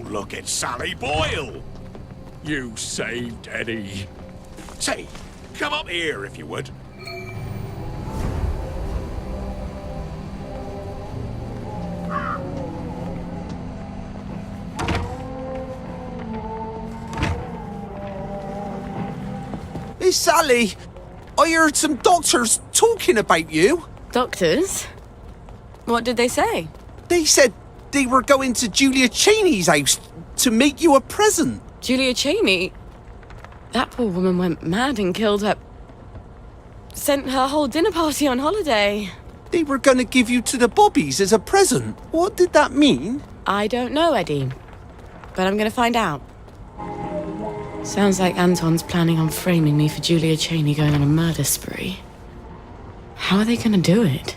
look at Sally Boyle. You saved Eddie. Say, come up here if you would. Hey, Sally, I heard some doctors talking about you. Doctors? What did they say? They said they were going to Julia Cheney's house to make you a present. Julia Cheney? That poor woman went mad and killed her... Sent her whole dinner party on holiday. They were going to give you to the Bobbies as a present. What did that mean? I don't know, Eddie. But I'm going to find out. Sounds like Anton's planning on framing me for Julia Cheney going on a murder spree. How are they going to do it?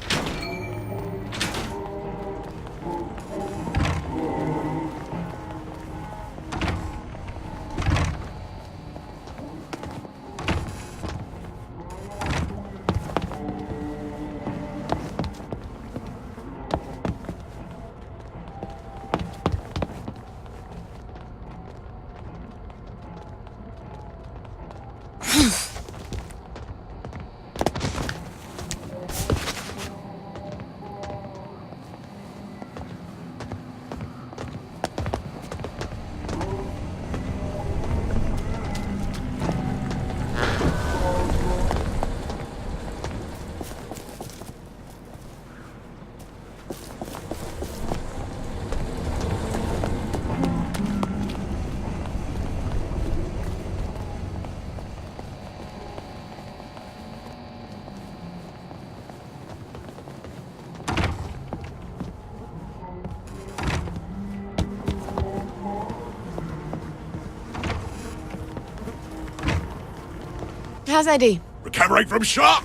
How's Eddie? Recovering from shock.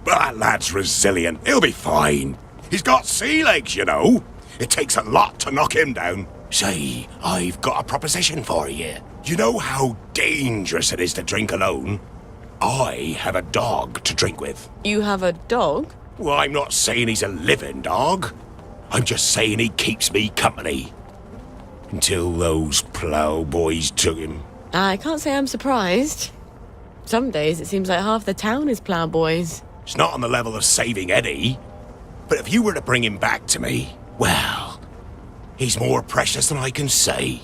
But that lad's resilient. He'll be fine. He's got sea legs, you know. It takes a lot to knock him down. Say, I've got a proposition for you. You know how dangerous it is to drink alone? I have a dog to drink with. You have a dog? Well, I'm not saying he's a living dog. I'm just saying he keeps me company. Until those ploughboys took him. I can't say I'm surprised. Some days it seems like half the town is ploughboys. It's not on the level of saving Eddie. But if you were to bring him back to me, well, he's more precious than I can say.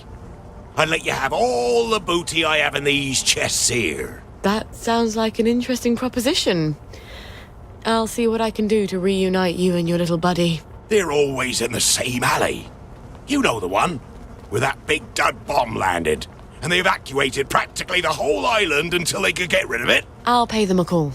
I'd let you have all the booty I have in these chests here. That sounds like an interesting proposition. I'll see what I can do to reunite you and your little buddy. They're always in the same alley. You know the one, where that big dud bomb landed. And they evacuated practically the whole island until they could get rid of it. I'll pay them a call.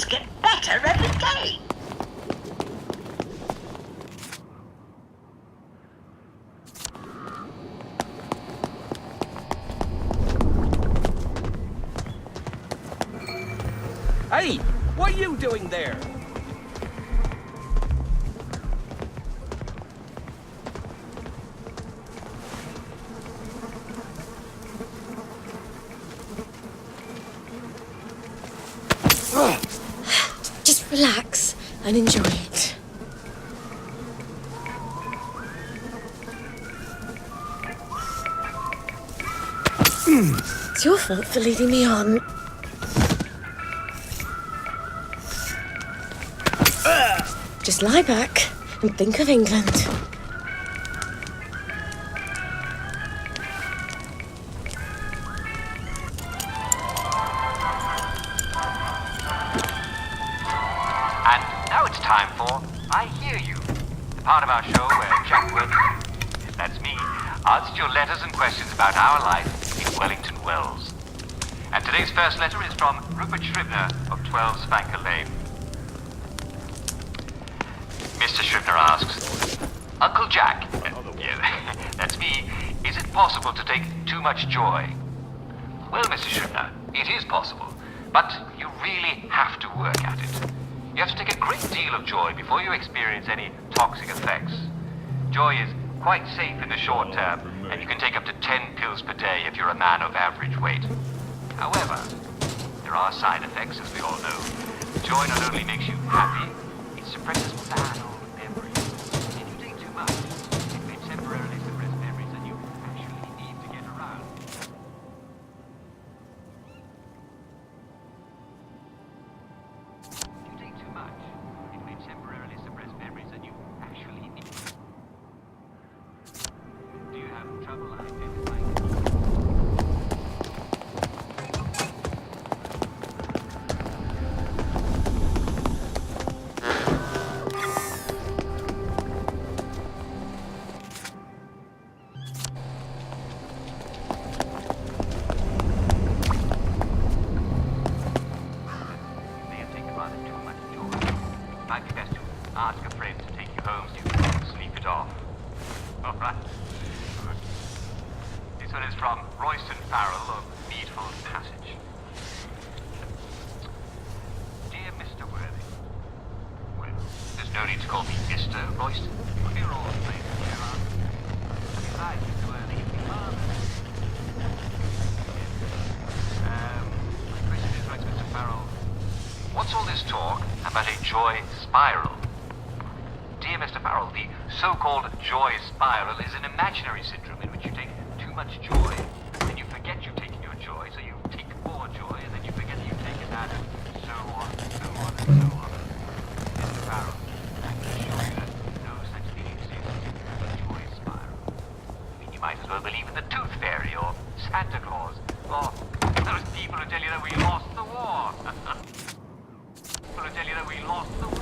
just get better every day. Hey, what are you doing there? Just relax and enjoy it. It's your fault for leading me on. Just lie back and think of England. And now it's time for I Hear You, the part of our show where Jack Worthington, that's me, answers your letters and questions about our life in Wellington Wells. And today's first letter is from Rupert Scribner of 12 Spanker Lane. Mr. Scribner asks, Uncle Jack, yeah, that's me, is it possible to take too much joy? Well, Mr. Scribner, it is possible, but you really have to work at it. You have to take a great deal of joy before you experience any toxic effects. Joy is quite safe in the short term, and you can take up to 10 pills per day if you're a man of average weight. However, there are side effects, as we all know. Joy not only makes you happy, it suppresses bad old memories. If you take too much, it may temporarily suppress memories that you actually need to get around. If you take too much, it may temporarily suppress memories that you actually need. Do you have trouble identifying? May have taken rather too much joy. It might be best to ask a friend to take you home so you can sleep it off. All right? Good. This one is from Royston Farrell of Needful Passage. Dear Mr. Worthing. Well, there's no need to call me Mr. Royston. We're all the same here, aren't we? Besides, Mr. Worthing, if you are... My question is, writes Mr. Farrell, what's all this talk about a joy spiral? Dear Mr. Farrell, the so-called joy spiral is an imaginary syndrome in which you take too much joy, then you forget you've taken your joy, so you take more joy, and then you forget that you've taken that, and so on, and so on, and so on. Mr. Farrell, I can assure you that no such thing exists as a joy spiral. I mean, you might as well believe in the Tooth Fairy, or Santa Claus, or those people who tell you that we lost the war. People who tell you that we lost the war.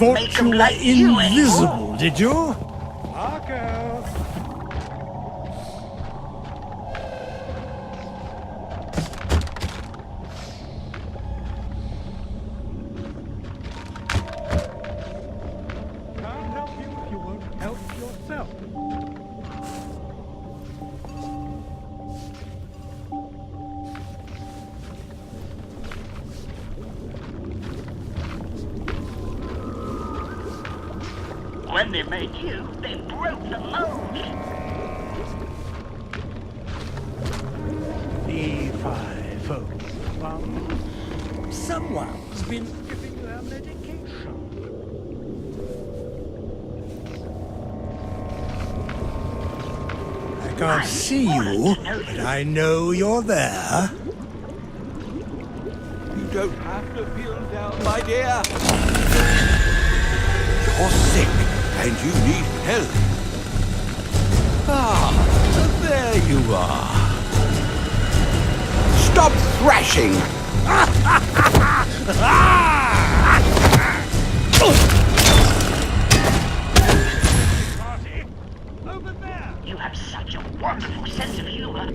Thought you were invisible, did you? Marco! help. When they made you, they broke the mold. E5, someone's been giving you her medication. I can't see you, but I know you're there. You don't have to feel down, my dear. You're sick, and you need help. Ah, there you are. Stop thrashing! Party, over there. You have such a wonderful sense of humor.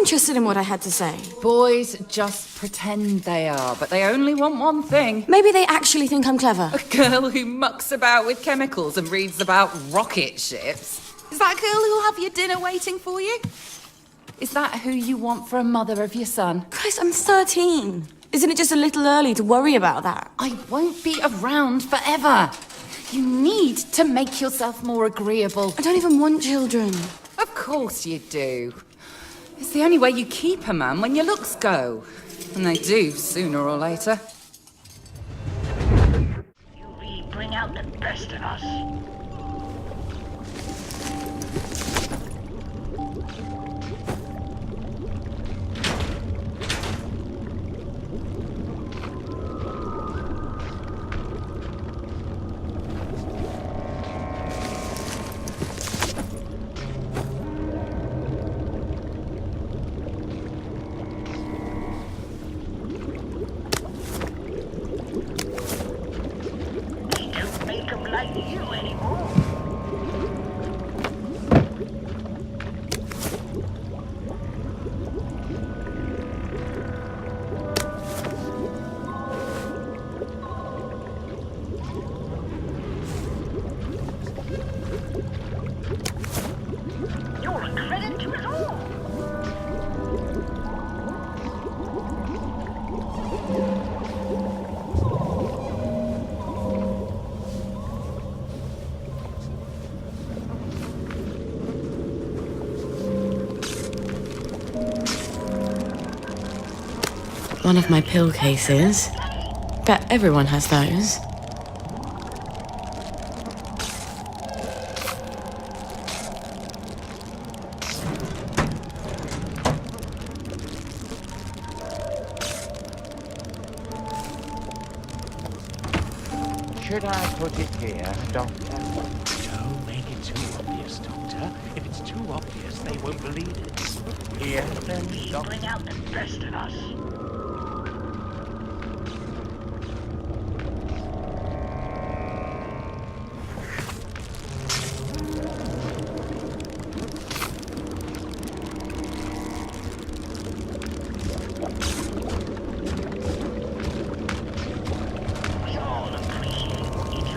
Interested in what I had to say. Boys just pretend they are, but they only want one thing. Maybe they actually think I'm clever. A girl who mucks about with chemicals and reads about rocket ships. Is that girl who'll have your dinner waiting for you? Is that who you want for a mother of your son? Christ, I'm 13. Isn't it just a little early to worry about that? I won't be around forever. You need to make yourself more agreeable. I don't even want children. Of course you do. It's the only way you keep a man when your looks go. And they do, sooner or later. You really bring out the best in us. Like you anymore. You're a credit to us all. One of my pill cases. Bet everyone has those. Should I put it here, Doctor? Don't make it too obvious, Doctor. If it's too obvious, they won't believe it. Here, then, You Doctor. bring out the best in us. We all appreciate what you do.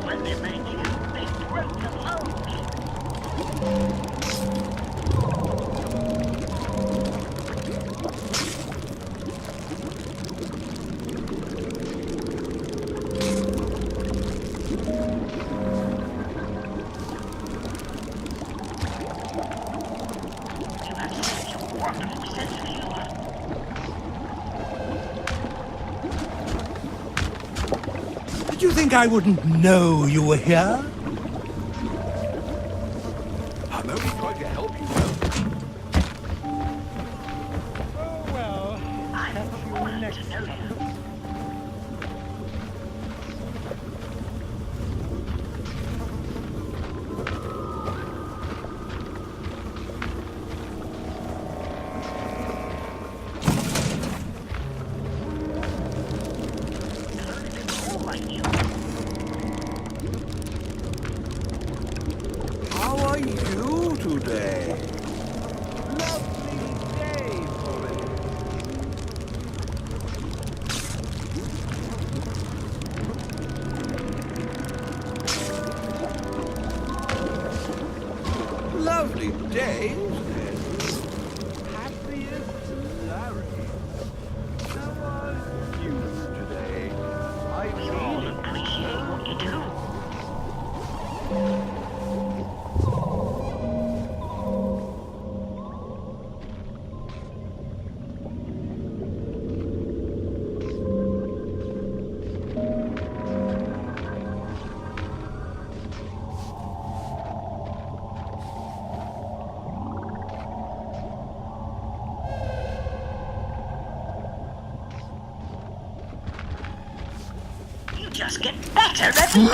When they made you, they broke the mold. You have such a wonderful sense of humor. Did you think I wouldn't know you were here? I'm only trying to help you. Oh well. Catch you next time. How are you today? Lovely day for it. Lovely day, isn't it? Happy as Larry. How are you today? I all appreciate what you do. You just get better every day.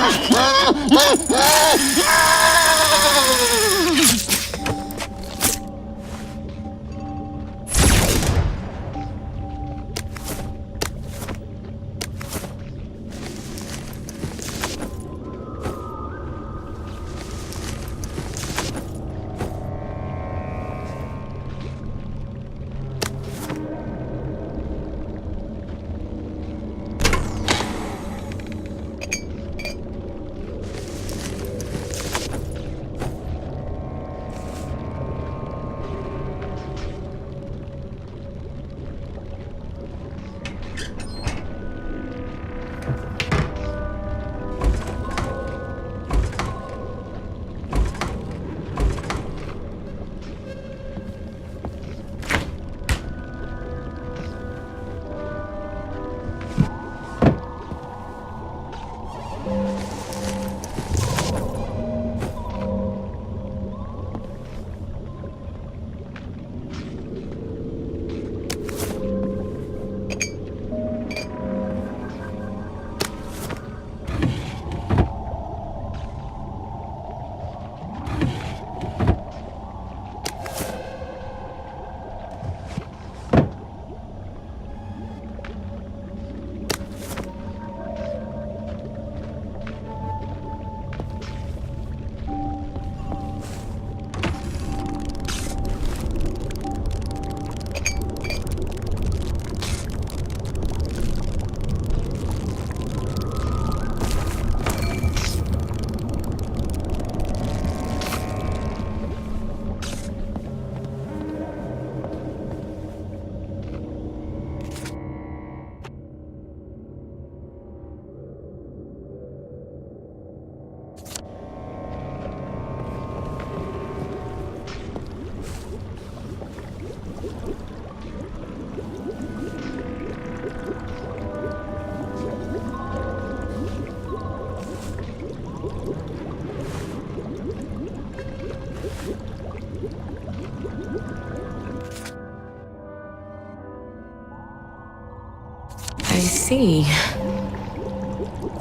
I see.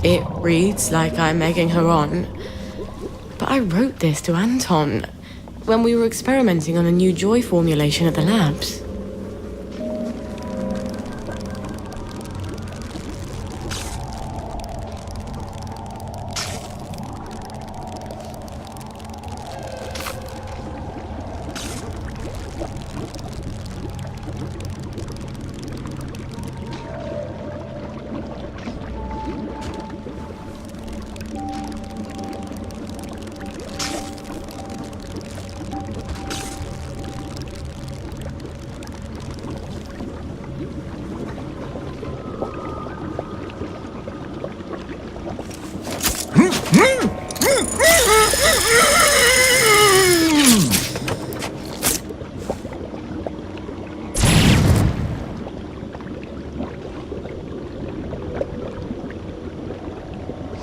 It reads like I'm egging her on. But I wrote this to Anton when we were experimenting on a new joy formulation at the labs.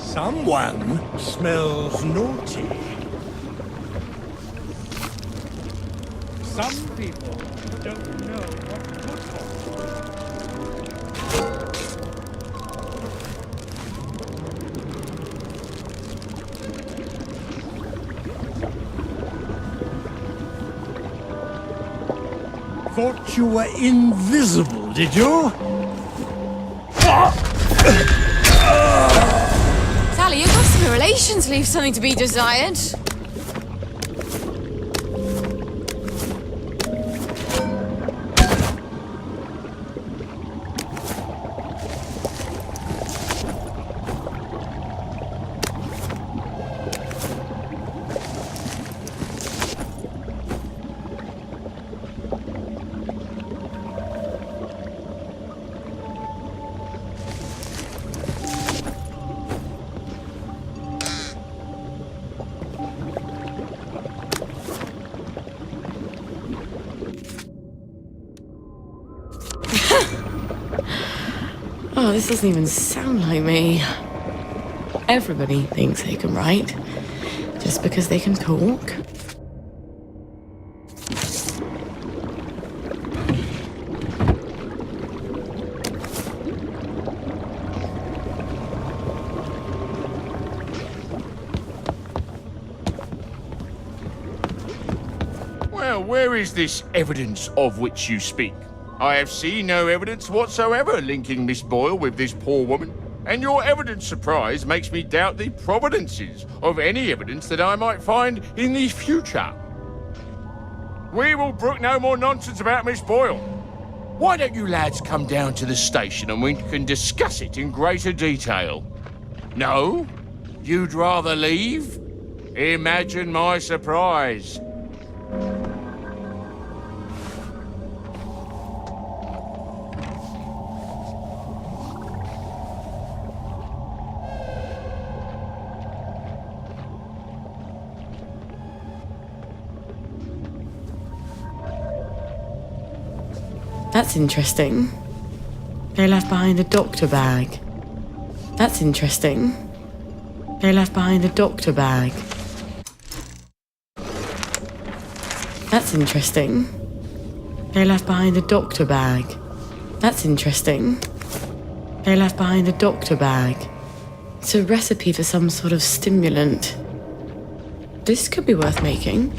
Someone smells naughty. Some people don't know what's good for them. Thought you were invisible, did you? Sally, your customer relations leave something to be desired. Oh, this doesn't even sound like me. Everybody thinks they can write, just because they can talk. Well, where is this evidence of which you speak? I have seen no evidence whatsoever linking Miss Boyle with this poor woman, and your evident surprise makes me doubt the providences of any evidence that I might find in the future. We will brook no more nonsense about Miss Boyle. Why don't you lads come down to the station and we can discuss it in greater detail? No? You'd rather leave? Imagine my surprise. That's interesting. They left behind a doctor bag. That's interesting. They left behind a doctor bag. That's interesting. They left behind a doctor bag. That's interesting. They left behind a doctor bag. It's a recipe for some sort of stimulant. This could be worth making.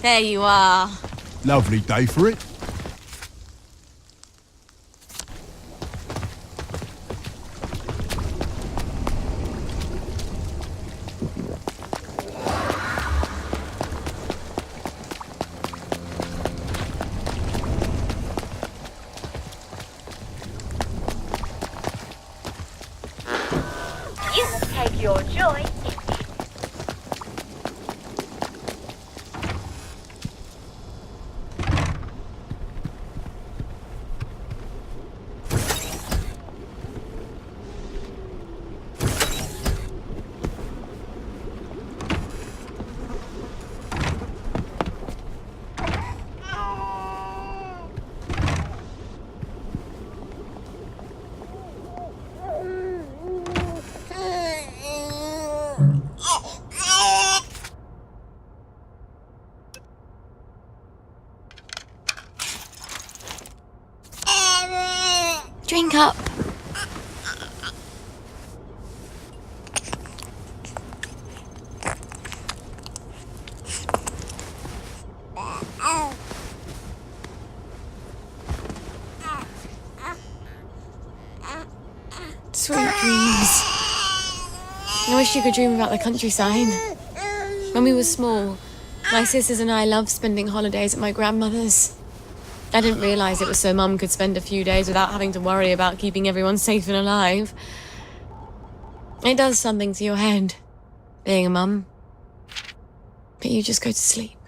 There you are. Lovely day for it. You will take your joy. Drink up. Sweet dreams. I wish you could dream about the countryside. When we were small, my sisters and I loved spending holidays at my grandmother's. I didn't realise it was so Mum could spend a few days without having to worry about keeping everyone safe and alive. It does something to your head, being a mum. But you just go to sleep.